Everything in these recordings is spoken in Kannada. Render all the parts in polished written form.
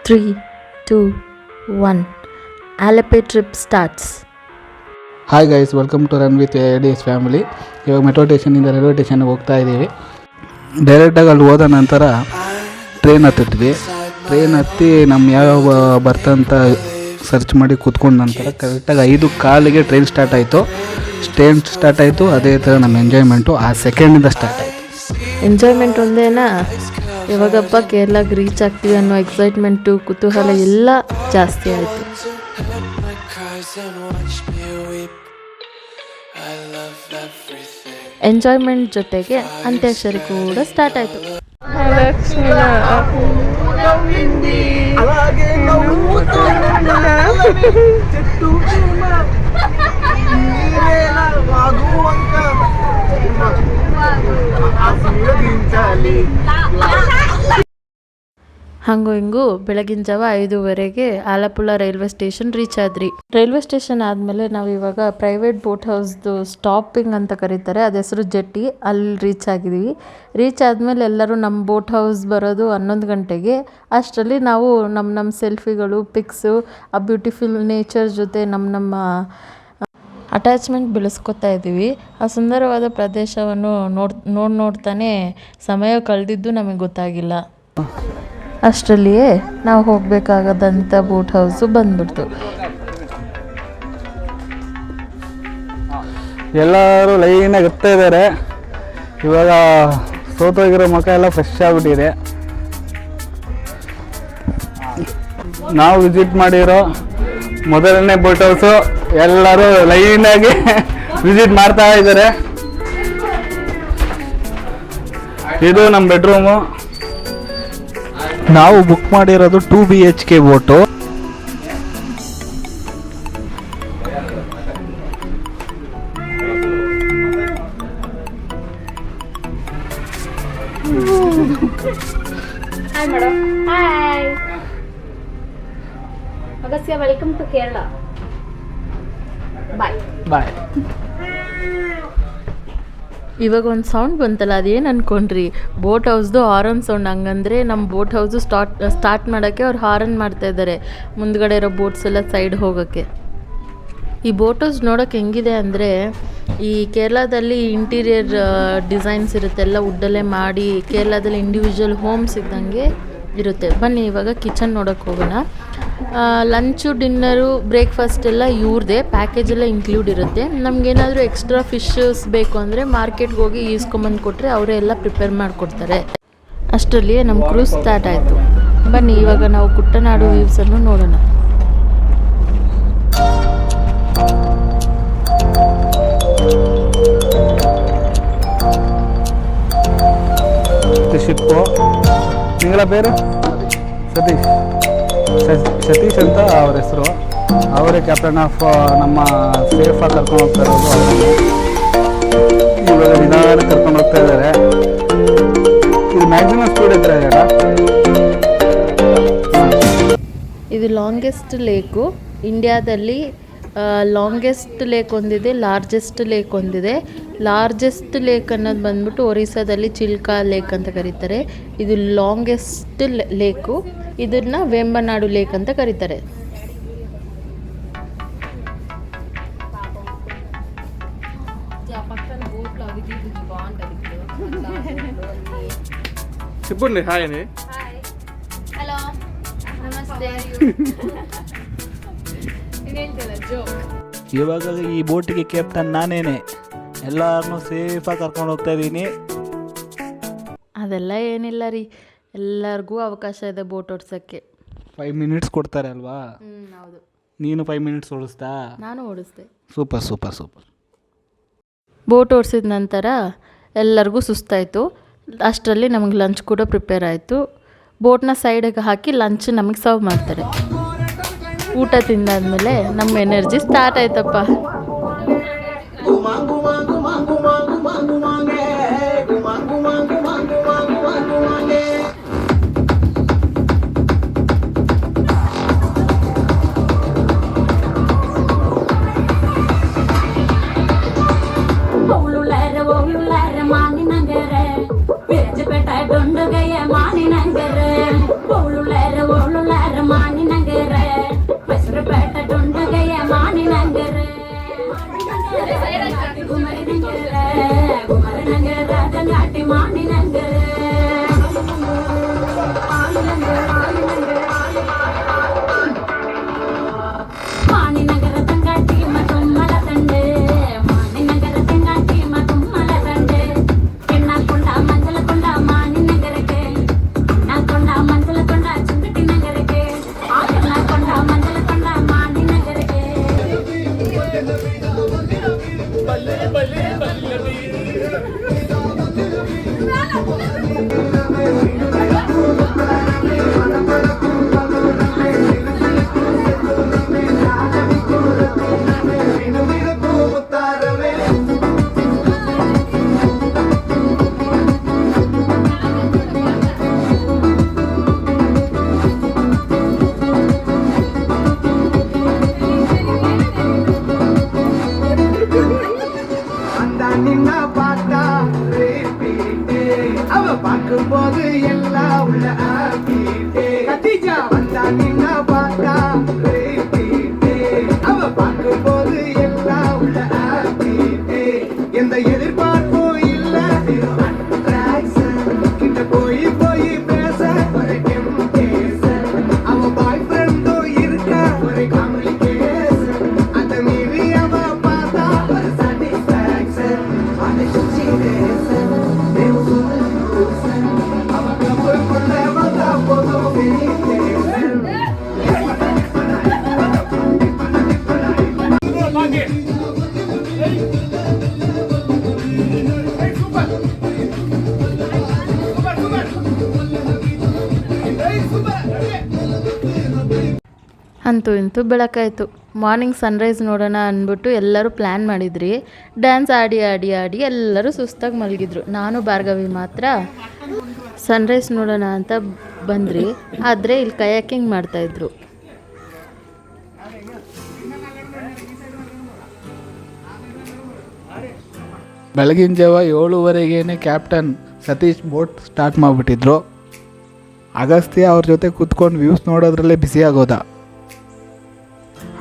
3, 2, 1. Alleppey trip starts. Hi guys, welcome to run with ADS family. ಇವಾಗ ಮೆಟ್ರೋ ಸ್ಟೇಷನಿಂದ ರೈಲ್ವೆ ಸ್ಟೇಷನ್ಗೆ ಹೋಗ್ತಾ ಇದ್ದೀವಿ. ಡೈರೆಕ್ಟಾಗಿ ಅಲ್ಲಿ ಹೋದ ನಂತರ ಟ್ರೈನ್ ಹತ್ತಿದ್ವಿ. ಟ್ರೈನ್ ಹತ್ತಿ ನಮ್ಮ ಯಾವ ಬರ್ತಂತ ಸರ್ಚ್ ಮಾಡಿ ಕೂತ್ಕೊಂಡ ನಂತರ ಕರೆಕ್ಟಾಗಿ 5:15ಗೆ ಟ್ರೈನ್ ಸ್ಟಾರ್ಟ್ ಆಯಿತು. ಅದೇ ಥರ ನಮ್ಮ ಎಂಜಾಯ್ಮೆಂಟು ಆ ಸೆಕೆಂಡಿಂದ ಸ್ಟಾರ್ಟ್ ಆಯಿತು. ಎಂಜಾಯ್ಮೆಂಟ್ ಒಂದೇನಾ, ಯಾವಾಗಪ್ಪ ಕೇರಳಕ್ಕೆ ರೀಚ್ ಆಗ್ತೀವಿ ಅನ್ನೋ ಎಕ್ಸೈಟ್ಮೆಂಟು, ಕುತೂಹಲ ಎಲ್ಲ ಜಾಸ್ತಿ ಆಯಿತು. ಎಂಜಾಯ್ಮೆಂಟ್ ಜೊತೆಗೆ ಅಂತ್ಯಾಕ್ಷರಿ ಕೂಡ ಸ್ಟಾರ್ಟ್ ಆಯಿತು. ಹಂಗೂ ಹಿಂಗೂ ಬೆಳಗಿನ ಜಾವ 5:15ಗೆ ಆಲಪ್ಪುಳ ರೈಲ್ವೆ ಸ್ಟೇಷನ್ ರೀಚ್ ಆದ್ರಿ. ರೈಲ್ವೆ ಸ್ಟೇಷನ್ ಆದಮೇಲೆ ನಾವು ಇವಾಗ ಪ್ರೈವೇಟ್ ಬೋಟ್ ಹೌಸ್ದು ಸ್ಟಾಪಿಂಗ್ ಅಂತ ಕರೀತಾರೆ, ಅದು ಹೆಸರು ಜೆಟ್ಟಿ, ಅಲ್ಲಿ ರೀಚ್ ಆಗಿದ್ದೀವಿ. ರೀಚ್ ಆದಮೇಲೆ ಎಲ್ಲರೂ ನಮ್ಮ ಬೋಟ್ ಹೌಸ್ ಬರೋದು 11 ಗಂಟೆಗೆ. ಅಷ್ಟರಲ್ಲಿ ನಾವು ನಮ್ಮ ಸೆಲ್ಫಿಗಳು, ಪಿಕ್ಸು, ಆ ಬ್ಯೂಟಿಫುಲ್ ನೇಚರ್ ಜೊತೆ ನಮ್ಮ ಅಟ್ಯಾಚ್ಮೆಂಟ್ ಬೆಳೆಸ್ಕೊತಾ ಇದ್ದೀವಿ. ಆ ಸುಂದರವಾದ ಪ್ರದೇಶವನ್ನು ನೋಡ್ತಾನೆ ಸಮಯ ಕಳೆದಿದ್ದು ನಮಗೆ ಗೊತ್ತಾಗಿಲ್ಲ. ಅಷ್ಟರಲ್ಲಿಯೇ ನಾವು ಹೋಗಬೇಕಾಗದಂಥ ಬೋಟ್ ಹೌಸು ಬಂದ್ಬಿಡ್ತು. ಎಲ್ಲರೂ ಲೈನಾಗಿ ಹತ್ತಾ ಇದ್ದಾರೆ. ಇವಾಗ ಸೋತೋಗಿರೋ ಮುಖ ಎಲ್ಲ ಫ್ರೆಶ್ ಆಗಿಬಿಟ್ಟಿದೆ. ನಾವು ವಿಸಿಟ್ ಮಾಡಿರೋ ಮೊದಲನೇ ಬೋಟ್ ಹೌಸು ಎಲ್ಲರೂ ಲೈನಾಗಿ ವಿಸಿಟ್ ಮಾಡ್ತಾ ಇದ್ದಾರೆ. ಇದು ನಮ್ಮ ಬೆಡ್ರೂಮು. ನಾವು ಬುಕ್ ಮಾಡಿರೋದು 2 BHK boat. Hi madam. Hi. Agastya, welcome to Kerala. Bye. Bye. ಇವಾಗ ಒಂದು ಸೌಂಡ್ ಬಂತಲ್ಲ, ಅದೇನು ಅಂದ್ಕೊಂಡ್ರಿ? ಬೋಟ್ ಹೌಸ್ದು ಹಾರನ್ ಸೌಂಡ್. ಹಂಗಂದರೆ ನಮ್ಮ ಬೋಟ್ ಹೌಸು ಸ್ಟಾರ್ಟ್ ಮಾಡೋಕ್ಕೆ ಅವ್ರು ಹಾರನ್ ಮಾಡ್ತಾಯಿದ್ದಾರೆ, ಮುಂದ್ಗಡೆ ಇರೋ ಬೋಟ್ಸ್ ಎಲ್ಲ ಸೈಡ್ ಹೋಗೋಕ್ಕೆ. ಈ ಬೋಟ್ ಹೌಸ್ ನೋಡೋಕೆ ಹೆಂಗಿದೆ ಅಂದರೆ, ಈ ಕೇರಳದಲ್ಲಿ ಇಂಟೀರಿಯರ್ ಡಿಸೈನ್ಸ್ ಇರುತ್ತೆ, ಎಲ್ಲ ವುಡ್ಡಲ್ಲೇ ಮಾಡಿ ಕೇರಳದಲ್ಲಿ ಇಂಡಿವಿಜುವಲ್ ಹೋಮ್ಸ್ ಇದ್ದಂಗೆ ಇರುತ್ತೆ. ಬನ್ನಿ ಇವಾಗ ಕಿಚನ್ ನೋಡೋಕೆ ಹೋಗೋಣ. ಲಂಚು, ಡಿನ್ನರು, ಬ್ರೇಕ್ಫಾಸ್ಟ್ ಎಲ್ಲ ಇವ್ರದ್ದೇ, ಪ್ಯಾಕೇಜ್ ಎಲ್ಲ ಇನ್ಕ್ಲೂಡ್ ಇರುತ್ತೆ. ನಮಗೇನಾದರೂ ಎಕ್ಸ್ಟ್ರಾ ಫಿಶಸ್ ಬೇಕು ಅಂದರೆ ಮಾರ್ಕೆಟ್ಗೆ ಹೋಗಿ ಈಸ್ಕೊಂಬಂದು ಕೊಟ್ಟರೆ ಅವರೇ ಎಲ್ಲ ಪ್ರಿಪೇರ್ ಮಾಡಿಕೊಡ್ತಾರೆ. ಅಷ್ಟರಲ್ಲಿಯೇ ನಮ್ಮ ಕ್ರೂಸ್ ಸ್ಟಾರ್ಟ್ ಆಯಿತು. ಬನ್ನಿ ಇವಾಗ ನಾವು ಕುಟ್ಟನಾಡು ವ್ಯೂಸನ್ನು ನೋಡೋಣ. ಶಿಪ್ಪು, ನಿಂಗಳ പേര് ಸತೀಶ್ ಅಂತ ಅವ್ರ ಹೆಸರು. ಅವರೇ ಕ್ಯಾಪ್ಟನ್ ಆಫ್ ನಮ್ಮ ಸೇಫಾಗಿ ಕರ್ಕೊಂಡು ಹೋಗ್ತಾ ಇರೋದು. ಇವಾಗ ನಿಧಾನ ಕರ್ಕೊಂಡು ಹೋಗ್ತಾ ಇದ್ದಾರೆ. ಇದು ಮ್ಯಾಕ್ಸಿಮಮ್ ಸ್ಪೀಡ್ ಇದ್ರೆ ಇದು ಲಾಂಗೆಸ್ಟ್ ಲೇಕು. ಇಂಡಿಯಾದಲ್ಲಿ ಲಾಂಗೆಸ್ಟ್ ಲೇಕ್ ಒಂದಿದೆ, ಲಾರ್ಜೆಸ್ಟ್ ಲೇಕ್ ಒಂದಿದೆ. ಲಾರ್ಜೆಸ್ಟ್ ಲೇಕ್ ಅನ್ನೋದು ಬಂದ್ಬಿಟ್ಟು ಒರಿಸ್ಸಾದಲ್ಲಿ ಚಿಲ್ಕಾ ಲೇಕ್ ಅಂತ ಕರೀತಾರೆ. ಇದು ಲಾಂಗೆಸ್ಟ್ ಲೇಕು. ಇದನ್ನ ವೇಂಬನಾಡು ಲೇಕ್ ಅಂತ ಕರೀತಾರೆ. Hello. Namaste. ಇವಾಗ ಈ ಬೋಟಿಗೆ ಕ್ಯಾಪ್ಟನ್ ನಾನೇನೆ. ಎಲ್ಲರನ್ನೂ ಸೇಫಾಗಿ ಕರ್ಕೊಂಡು ಹೋಗ್ತಾ ಇದ್ದೀನಿ. ಅದೆಲ್ಲ ಏನಿಲ್ಲ ರೀ, ಎಲ್ಲರಿಗೂ ಅವಕಾಶ ಇದೆ ಬೋಟ್ ಓಡಿಸೋಕ್ಕೆ. 5 ಮಿನಿಟ್ಸ್ ಕೊಡ್ತಾರೆ ಅಲ್ವಾ? ಹೌದು. ನೀನು 5 ಮಿನಿಟ್ಸ್ ಓಡಿಸ್ತಾ? ನಾನು ಓಡಿಸ್ದೆ. ಸೂಪರ್. ಬೋಟ್ ಓಡಿಸಿದ ನಂತರ ಎಲ್ಲರಿಗೂ ಸುಸ್ತಾಯಿತು. ಅಷ್ಟರಲ್ಲಿ ನಮಗೆ ಲಂಚ್ ಕೂಡ ಪ್ರಿಪೇರ್ ಆಯಿತು. ಬೋಟ್ನ ಸೈಡಿಗೆ ಹಾಕಿ ಲಂಚ್ ನಮಗೆ ಸರ್ವ್ ಮಾಡ್ತಾರೆ. ಊಟ ತಿಂದಾದ್ಮೇಲೆ ನಮ್ಮ ಎನರ್ಜಿ ಸ್ಟಾರ್ಟ್ ಆಯ್ತಪ್ಪ. ಮಾನಿನಂಗರೆ நின்னா பார்த்தா repeat. அவ பார்க்கும்போது எல்லாம் உள்ள happy. எந்த எதிர்பார்ப்பும் இல்ல attraction. கிட்ட போய் போய் பேச ஒரு temptation. அவ பாய் ஃப்ரெண்டும் இருக்க ஒரு complication. அத மீறி அவ பார்த்தா ஒரு satisfaction. அந்த situation தேவ solution. அவ கப்பலுக்குள்ள வந்தா போதும் felicitation. ಅಂತೂ ಇಂತೂ ಬೆಳಕಾಯಿತು. ಮಾರ್ನಿಂಗ್ ಸನ್ರೈಸ್ ನೋಡೋಣ ಅಂದ್ಬಿಟ್ಟು ಎಲ್ಲರೂ ಪ್ಲ್ಯಾನ್ ಮಾಡಿದ್ರಿ. ಡ್ಯಾನ್ಸ್ ಆಡಿ ಆಡಿ ಆಡಿ ಎಲ್ಲರೂ ಸುಸ್ತಾಗಿ ಮಲಗಿದ್ರು. ನಾನು ಭಾರ್ಗವಿ ಮಾತ್ರ ಸನ್ರೈಸ್ ನೋಡೋಣ ಅಂತ ಬಂದ್ರಿ. ಆದರೆ ಇಲ್ಲಿ ಕಯಾಕಿಂಗ್ ಮಾಡ್ತಾಯಿದ್ರು. ಬೆಳಗಿನ ಜಾವ 7:30ಗೇನೆ ಕ್ಯಾಪ್ಟನ್ ಸತೀಶ್ ಬೋಟ್ ಸ್ಟಾರ್ಟ್ ಮಾಡಿಬಿಟ್ಟಿದ್ರು. ಅಗಸ್ತ್ಯ ಅವ್ರ ಜೊತೆ ಕೂತ್ಕೊಂಡು ವ್ಯೂಸ್ ನೋಡೋದ್ರಲ್ಲೇ ಬಿಸಿ ಆಗೋದ.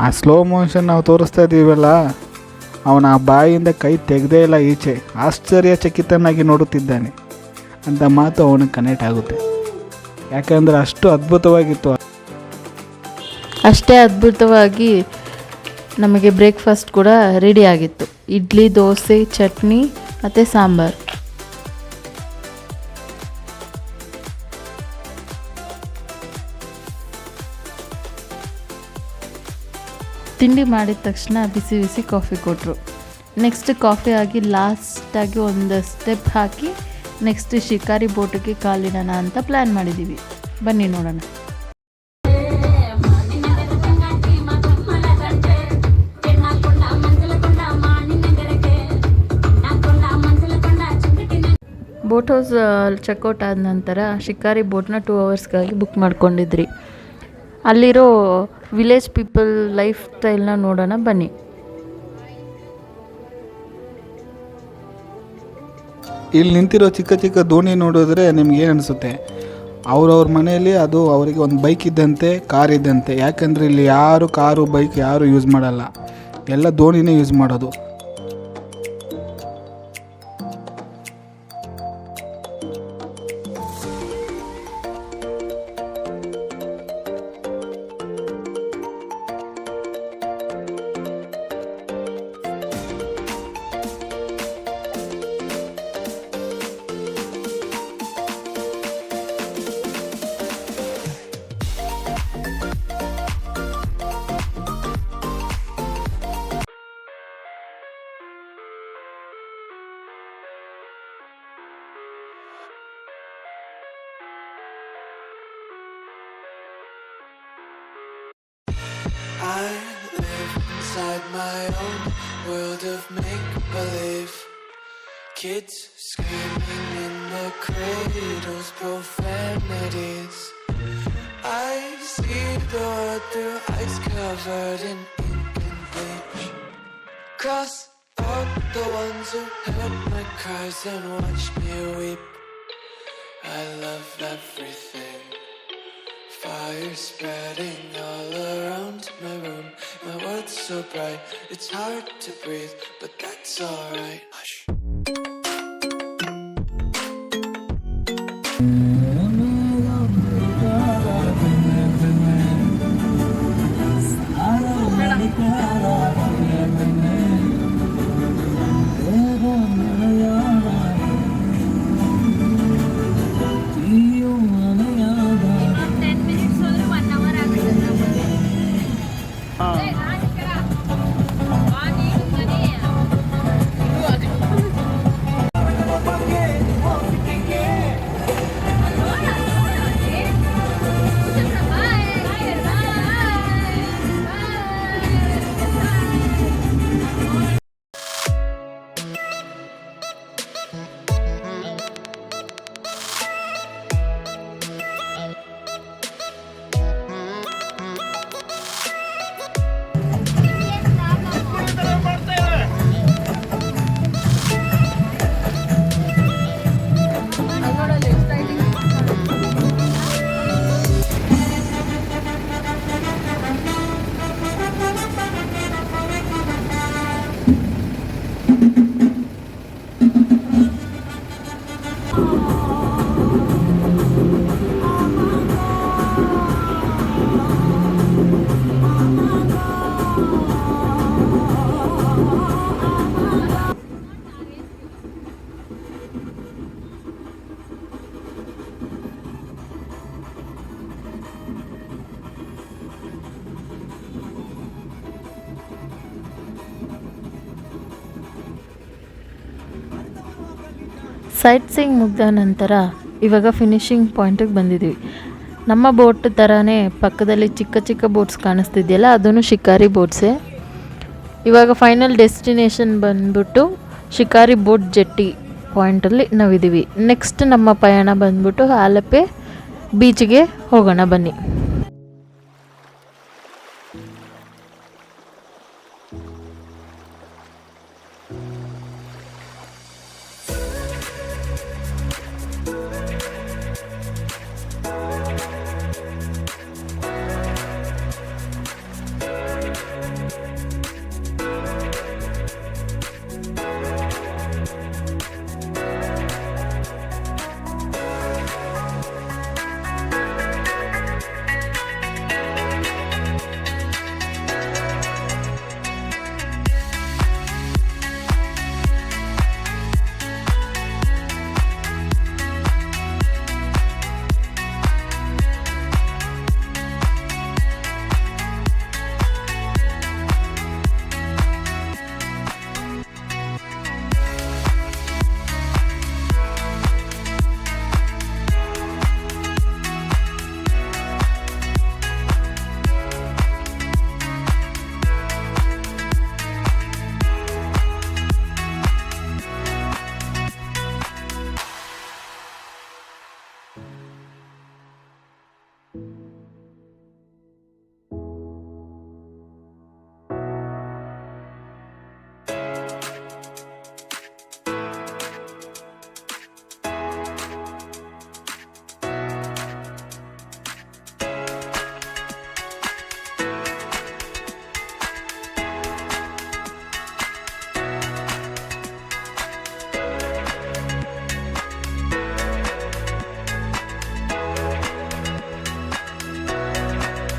ಆ ಸ್ಲೋ ಮೋಷನ್ ನಾವು ತೋರಿಸ್ತಾ ಇದ್ದೀವಲ್ಲ, ಅವನ ಆ ಬಾಯಿಯಿಂದ ಕೈ ತೆಗೆದೇ ಇಲ್ಲ ಈಚೆ. ಆಶ್ಚರ್ಯಚಕಿತನಾಗಿ ನೋಡುತ್ತಿದ್ದಾನೆ ಅಂತ ಮಾತು ಅವನಿಗೆ ಕನೆಕ್ಟ್ ಆಗುತ್ತೆ. ಯಾಕಂದರೆ ಅಷ್ಟು ಅದ್ಭುತವಾಗಿತ್ತು. ಅಷ್ಟೇ ಅದ್ಭುತವಾಗಿ ನಮಗೆ ಬ್ರೇಕ್ಫಾಸ್ಟ್ ಕೂಡ ರೆಡಿ ಆಗಿತ್ತು. ಇಡ್ಲಿ, ದೋಸೆ, ಚಟ್ನಿ ಮತ್ತು ಸಾಂಬಾರು. ತಿಂಡಿ ಮಾಡಿದ ತಕ್ಷಣ ಬಿಸಿ ಬಿಸಿ ಕಾಫಿ ಕೊಟ್ಟರು. ನೆಕ್ಸ್ಟ್ ಕಾಫಿ ಆಗಿ ಲಾಸ್ಟಾಗಿ ಒಂದು ಸ್ಟೆಪ್ ಹಾಕಿ ನೆಕ್ಸ್ಟ್ ಶಿಕಾರಿ ಬೋಟಿಗೆ ಕಾಲಿಡೋಣ ಅಂತ ಪ್ಲ್ಯಾನ್ ಮಾಡಿದ್ದೀವಿ. ಬನ್ನಿ ನೋಡೋಣ. ಬೋಟ್ ಹೌಸ್ ಚೆಕ್ಔಟ್ ಆದ ನಂತರ ಶಿಕಾರಿ ಬೋಟ್ನ 2 ಅವರ್ಸ್ಗಾಗಿ ಬುಕ್ ಮಾಡ್ಕೊಂಡಿದ್ರಿ. ಅಲ್ಲಿರೋ ವಿಲೇಜ್ ಪೀಪಲ್ ಲೈಫ್ ಸ್ಟೈಲ್ನ ನೋಡೋಣ ಬನ್ನಿ. ಇಲ್ಲಿ ನಿಂತಿರೋ ಚಿಕ್ಕ ಚಿಕ್ಕ ದೋಣಿ ನೋಡಿದ್ರೆ ನಿಮ್ಗೆ ಏನು ಅನಿಸುತ್ತೆ? ಅವ್ರವ್ರ ಮನೆಯಲ್ಲಿ ಅದು ಅವರಿಗೆ ಒಂದು ಬೈಕ್ ಇದ್ದಂತೆ, ಕಾರ್ ಇದ್ದಂತೆ. ಯಾಕಂದರೆ ಇಲ್ಲಿ ಯಾರು ಕಾರು ಬೈಕ್ ಯಾರು ಯೂಸ್ ಮಾಡಲ್ಲ, ಎಲ್ಲ ದೋಣಿನೇ ಯೂಸ್ ಮಾಡೋದು. I live inside my own world of make-believe. Kids screaming in the cradles, profanities. I see the world through ice covered in ink and bleach. Cross out the ones who heard my cries and watched me weep. I love everything. Fire spreading all around my room. My world's so bright, it's hard to breathe, but that's alright. Hush. Site seeing ಮುಗಿದ ನಂತರ ಇವಾಗ ಫಿನಿಶಿಂಗ್ ಪಾಯಿಂಟಿಗೆ ಬಂದಿದ್ದೀವಿ. ನಮ್ಮ ಬೋಟ್ ಥರನೇ ಪಕ್ಕದಲ್ಲಿ ಚಿಕ್ಕ ಚಿಕ್ಕ ಬೋಟ್ಸ್ ಕಾಣಿಸ್ತಿದೆಯಲ್ಲ, ಅದನ್ನು ಶಿಕಾರಿ ಬೋಟ್ಸೇ. ಇವಾಗ ಫೈನಲ್ ಡೆಸ್ಟಿನೇಷನ್ ಬಂದ್ಬಿಟ್ಟು ಶಿಕಾರಿ ಬೋಟ್ ಜೆಟ್ಟಿ ಪಾಯಿಂಟಲ್ಲಿ ನಾವಿದ್ದೀವಿ. ನೆಕ್ಸ್ಟ್ ನಮ್ಮ ಪಯಣ ಬಂದ್ಬಿಟ್ಟು ಆಲಪ್ಪೆ ಬೀಚ್ಗೆ ಹೋಗೋಣ ಬನ್ನಿ.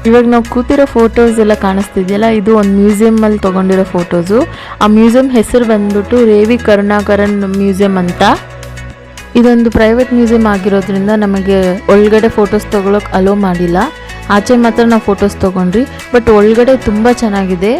ಇವಾಗ ನಾವು ಕೂತಿರೋ ಫೋಟೋಸ್ ಎಲ್ಲ ಕಾಣಿಸ್ತಿದೆಯಲ್ಲ, ಇದು ಒಂದು ಮ್ಯೂಸಿಯಮಲ್ಲಿ ತೊಗೊಂಡಿರೋ ಫೋಟೋಸು. ಆ ಮ್ಯೂಸಿಯಂ ಹೆಸರು ಬಂದ್ಬಿಟ್ಟು ರೇವಿ ಕರುಣಾಕರನ್ ಮ್ಯೂಸಿಯಂ ಅಂತ. ಇದೊಂದು ಪ್ರೈವೇಟ್ ಮ್ಯೂಸಿಯಂ ಆಗಿರೋದ್ರಿಂದ ನಮಗೆ ಒಳಗಡೆ ಫೋಟೋಸ್ ತೊಗೊಳಕ್ಕೆ ಅಲೋ ಮಾಡಿಲ್ಲ. ಆಚೆ ಮಾತ್ರ ನಾವು ಫೋಟೋಸ್ ತೊಗೊಂಡ್ರಿ. ಬಟ್ ಒಳಗಡೆ ತುಂಬ ಚೆನ್ನಾಗಿದೆ.